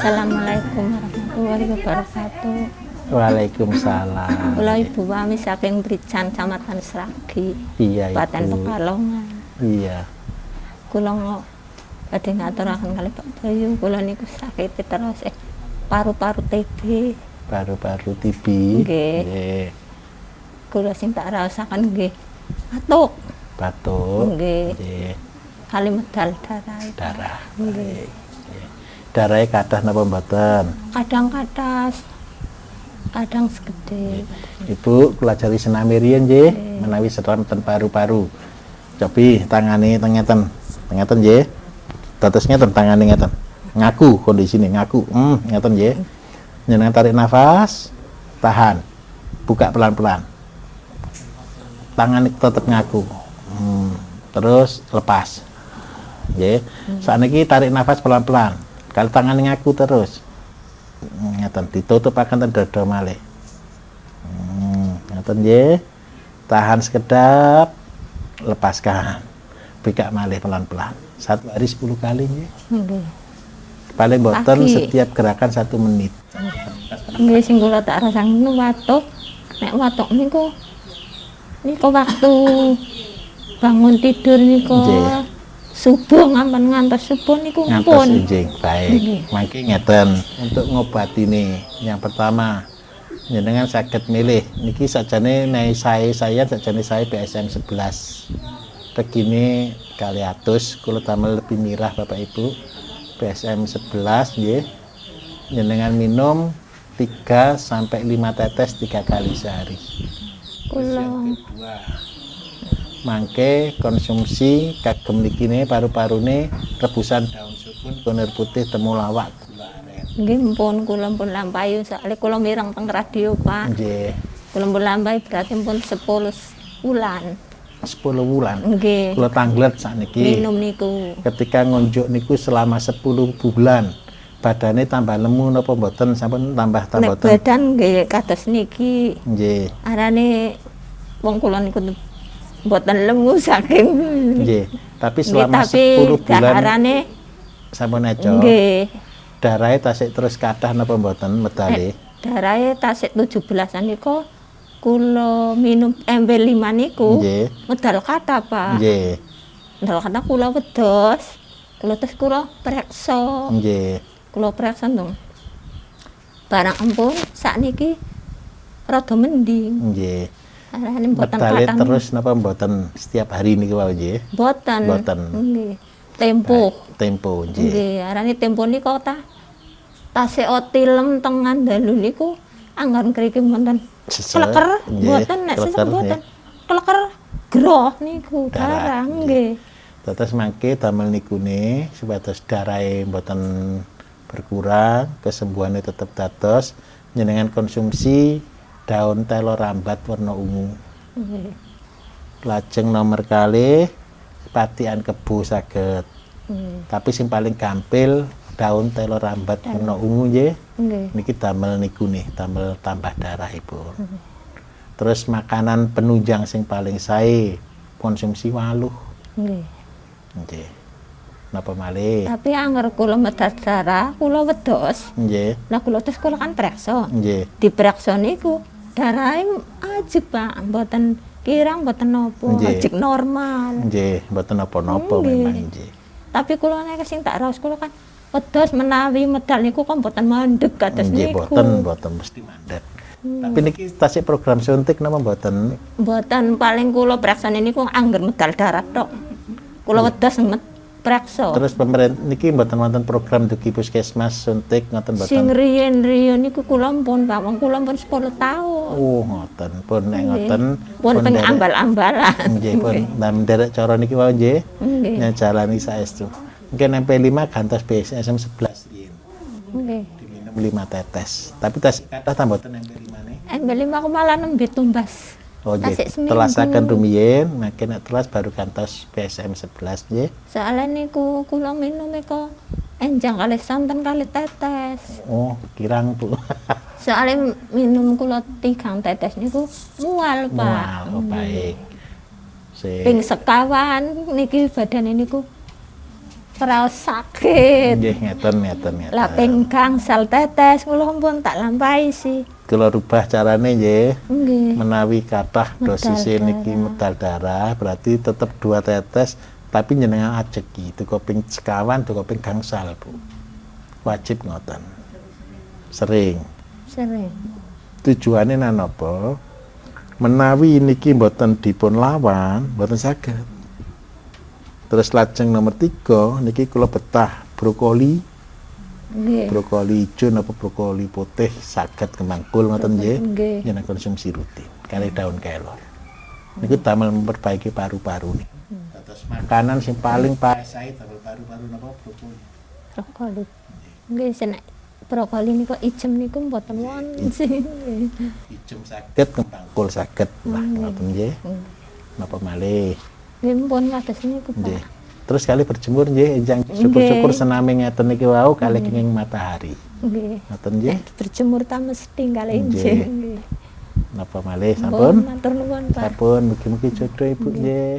Assalamualaikum warahmatullahi wabarakatuh. Waalaikumsalam. Kula Ibu Wami saking Brican, Kecamatan Sragi, Iya, Kabupaten Ibu. Pekalongan. Iya. Kula badhe ngaturaken kalih Pak Bayu, kula niku sakit terus paru-paru TB. Paru-paru TB. Nggih. Nggih. Kula sing tak rasaken nggih batuk. Batuk. Nggih. Nggih. Kali medal darah. Darah. Nggih. Darahnya kathah napa mboten? Kadang-kadang kadang segede. Ibu kula ajari senam riyen nggih, menawi sedanten paru-paru. Cobi tangane ngeten. Ngeten nggih. Dados ngeten tangane ngeten. Ngaku kondisine, ngaku. Ngeten nggih. Njenengan tarik nafas, tahan. Buka pelan-pelan. Tangan tetep ngaku. Terus lepas. Nggih. Sakniki tarik nafas pelan-pelan. Kalau tangan ngaku terus. Ngeten ditutup akan dada malih. Ngeten nggih. Tahan sekedap, lepaskan. Buka malih pelan-pelan. 1 hari 10 kali nggih. Nggih. Paling boten Pagi. setiap gerakan 1 menit. Nggih sing kula tak rasaken niku watuk. Nek watuk niku waktu bangun tidur niku Nggih. subuh ngampun ngantos subuh niku Ngantos pun. injing baik. Nggih. Mangke ngeten untuk ngobatine. Yang pertama, jenengan saged milih niki sajane nek saya sajane saya BSM 11. Regine 200 kula damel lebih mirah Bapak Ibu. BSM 11 nggih. Jenengan minum 3 sampai 5 tetes 3 kali sehari. Kula Mangke konsumsi kagem nikine paru-parune rebusan daun sukun, kunir putih, temulawak, gula aren. nggih kula pun lampahi soalé kula mireng teng radio Pak. Nggih, Kula pun lampahi berarti pun 10 bulan. 10 wulan. Nggih. Kula tanglet sakniki. Minum niku. Ketika ngunjuk niku selama 10 bulan. Badane tambah lemu napa mboten? Sampun tambah Nek mboten? badan nggih kados niki. Nggih. Arane wong kula niku mboten lemu saking. Nggih. Tapi Nggih, selama tapi 10 bulan daharane sampun eco. nggih. Darahe tasik terus kathah napa mboten medale? Darahe tasik 17-an niku kula minum ember 5 niku Nggih. medal kata Pak. Nggih. Medal kata kula wedhos. Kula preksa. Nggih. Kula preksa dong. Barang ampun sakniki rada mending. Nggih. Arane mboten Medale kathah. terus napa mboten setiap hari niki wae nggih? Mboten. Mboten. Nggih. Tempo. Tempo nggih. Nggih, arane tempo niku tasik tilem teng ngandhalu niku anggon kriki wonten Sesek, kleker nggih, mboten nek sesek kleker, mboten. nggih. Kleker groh niku Darah, darah nggih. Terus mangke damel nikune supados darahe mboten berkurang, kesembuhannya tetap dados jenengan konsumsi daun telo rambat warna ungu. Nggih. Lajeng nomor kalih patian kebo saged. Nggih. Tapi sing paling gampil daun telo rambat warna ungu nggih. Nggih. Niki damel niku nih, damel tambah darah Ibu. Terus makanan penunjang sing paling sae konsumsi waluh. Nggih. Nggih. Napa malih? Tapi angger kula medal darah, kula wedhos. Nggih. Lah kula terus kula kan preksa. Nggih. Dipreksa niku darahe ajeg Pak, mboten kirang mboten napa, Nggih. ajeg normal. Nggih, mboten napa-napa Nggih. memang nggih. Tapi kula nek sing tak raos kula kan wedhos menawi medal niku kok mboten mandeg kados Nggih, niku. mboten mesti mandek. Tapi niki tasik program suntik napa mboten? Mboten paling kula preksane niku angger medal darah tok. Kula wedhos preksa. Terus pemerintah niki mboten wonten program dugi puskesmas suntik ngoten Sing mboten? riyen-riyen niku kula pun Pak, wong kula pun 10 taun. Oh, ngoten. Pun nek ngoten Pun teng derek- ambal-ambalan. Nggih, pun ndam derek cara niki wae nggih. Nggih. Nyajalani saestu. Mungkin MP5 gantos BSM 11 riyen. Nggih. Diminum 5 tetes. Tapi tas kathah ta mboten MP5 ne? Embel lima aku malah nembe tumbas. Oh nggih, Tasik seminggu. telasaken rumiyin, makin nek telas baru gantos BSM 11 nggih. Soalnya niku kula minum niku enjang kali santen kali tetes. Oh, kirang Bu. Soalnya minum kula 3 tetes niku mual Pak. Mual, oh, baik. Ping sekawan niki badan niku Praos sakit. Nggih ngeten. Lah ping gangsal tetes kula pun tak lampahi sih. Kula rubah carane nggih. Nggih. Menawi kathah dosis niki medal darah berarti tetep 2 tetes tapi jenengan ajeki duka ping sekawan duka ping gangsal Bu. Wajib ngoten. Sering. Tujuane napa? Menawi niki mboten dipun lawan, mboten saged. Terus lajeng nomor 3 niki kula betah brokoli. Nggih. Brokoli ijo napa brokoli putih saged kemangkul ngoten nggih. Nggih. Jenengan konsumsi rutin kali daun kelor. Niku damel memperbaiki paru-paru nih. Terus makanan sing paling paesai damel paru-paru napa brokoli. Brokoli. Nggih senek brokoli niku ijem niku mboten wonten sih. Ijem saged kemangkul saged. Lah ngoten nggih. Napa malih? Nggih pun kados niku Pak. Nggih. Terus kali berjemur nggih enjang syukur-syukur sename ngeten niki wau kali kenging matahari. Nggih. Ngoten nggih. Berjemur ta mesti kali Nggih. nggih. Napa malih sampun? Matur nuwun Pak. Sampun mugi-mugi jodoh Ibu nggih.